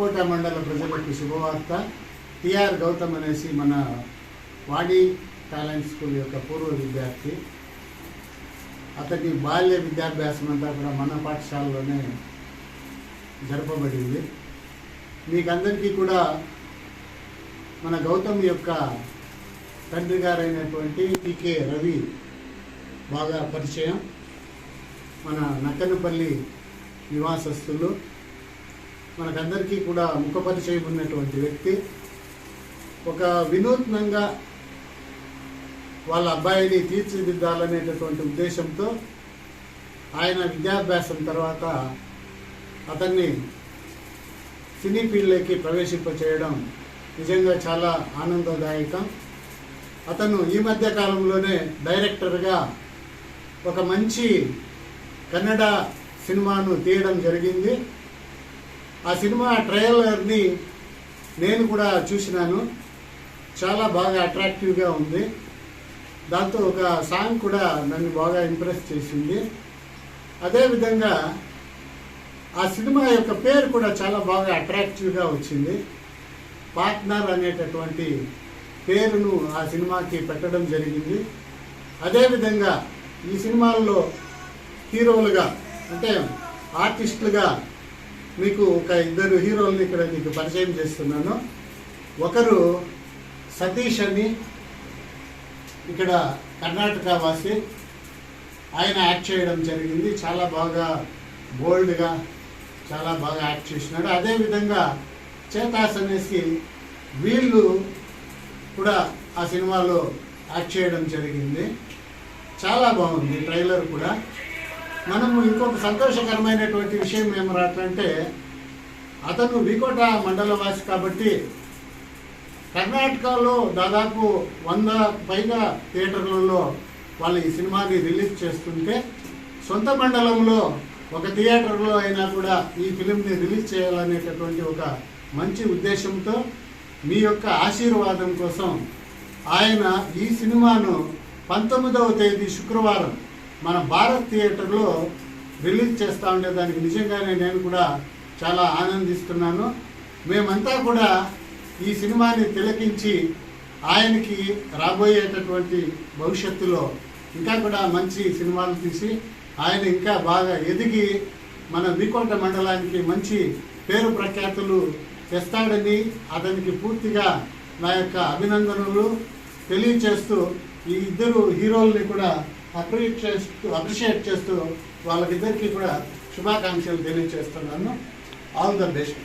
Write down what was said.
వికోట మండల ప్రజలకు శుభవార్త. టిఆర్ గౌతమ్ అనేసి మన వాడి టాలెంట్ స్కూల్ యొక్క పూర్వ విద్యార్థి. అతని బాల్య విద్యాభ్యాసం అంతా కూడా మన పాఠశాలలోనే జరపబడింది. మీకందరికీ కూడా మన గౌతమ్ యొక్క తండ్రి గారైనటువంటి టీకే రవి బాగా పరిచయం. మన నక్కనపల్లి నివాసస్తులు, మనకందరికీ కూడా ముఖపరిచయం ఉన్నటువంటి వ్యక్తి. ఒక వినూత్నంగా వాళ్ళ అబ్బాయిని తీర్చిదిద్దాలనేటటువంటి ఉద్దేశంతో ఆయన విద్యాభ్యాసం తర్వాత అతన్ని సినీ ఫీల్డ్లోకి ప్రవేశింపచేయడం నిజంగా చాలా ఆనందదాయకం. అతను ఈ మధ్య కాలంలోనే డైరెక్టర్గా ఒక మంచి కన్నడ సినిమాను తీయడం జరిగింది. ఆ సినిమా ట్రైలర్ని నేను కూడా చూసినాను. చాలా బాగా అట్రాక్టివ్గా ఉంది. దాంతో ఒక సాంగ్ కూడా నన్ను బాగా ఇంప్రెస్ చేసింది. అదేవిధంగా ఆ సినిమా యొక్క పేరు కూడా చాలా బాగా అట్రాక్టివ్గా వచ్చింది. పార్ట్నర్ అనేటటువంటి పేరును ఆ సినిమాకి పెట్టడం జరిగింది. అదేవిధంగా ఈ సినిమాల్లో హీరోలుగా అంటే ఆర్టిస్టులుగా మీకు ఒక ఇద్దరు హీరోల్ని ఇక్కడ మీకు పరిచయం చేస్తున్నాను. ఒకరు సతీష్ అని, ఇక్కడ కర్ణాటక వాసి. ఆయన యాక్ట్ చేయడం జరిగింది. చాలా బాగా బోల్డ్గా చాలా బాగా యాక్ట్ చేసినాడు. అదేవిధంగా చేతాస్ అనేసి వీళ్ళు కూడా ఆ సినిమాలో యాక్ట్ చేయడం జరిగింది. చాలా బాగుంది ట్రైలర్ కూడా. మనము ఇంకొక సంతోషకరమైనటువంటి విషయం ఏమరాటంటే, అతను వికోట మండలవాసి కాబట్టి కర్ణాటకలో దాదాపు 100 పైగా థియేటర్లలో వాళ్ళు ఈ సినిమాని రిలీజ్ చేస్తుంటే, సొంత మండలంలో ఒక థియేటర్లో అయినా కూడా ఈ ఫిలింని రిలీజ్ చేయాలనేటటువంటి ఒక మంచి ఉద్దేశంతో మీ యొక్క ఆశీర్వాదం కోసం ఆయన ఈ సినిమాను 19వ తేదీ శుక్రవారం మన భారత్ థియేటర్లో రిలీజ్ చేస్తూ ఉండేదానికి నిజంగానే నేను కూడా చాలా ఆనందిస్తున్నాను. మేమంతా కూడా ఈ సినిమాని తిలకించి ఆయనకి రాబోయేటటువంటి భవిష్యత్తులో ఇంకా కూడా మంచి సినిమాలు తీసి ఆయన ఇంకా బాగా ఎదిగి మన వికోట మండలానికి మంచి పేరు ప్రఖ్యాతులు తెస్తాడని అతనికి పూర్తిగా నా యొక్క అభినందనలు తెలియచేస్తూ ఈ ఇద్దరు హీరోల్ని కూడా అప్రిషియేట్ చేస్తూ వాళ్ళకిద్దరికీ కూడా శుభాకాంక్షలు తెలియజేస్తున్నాను. All the best.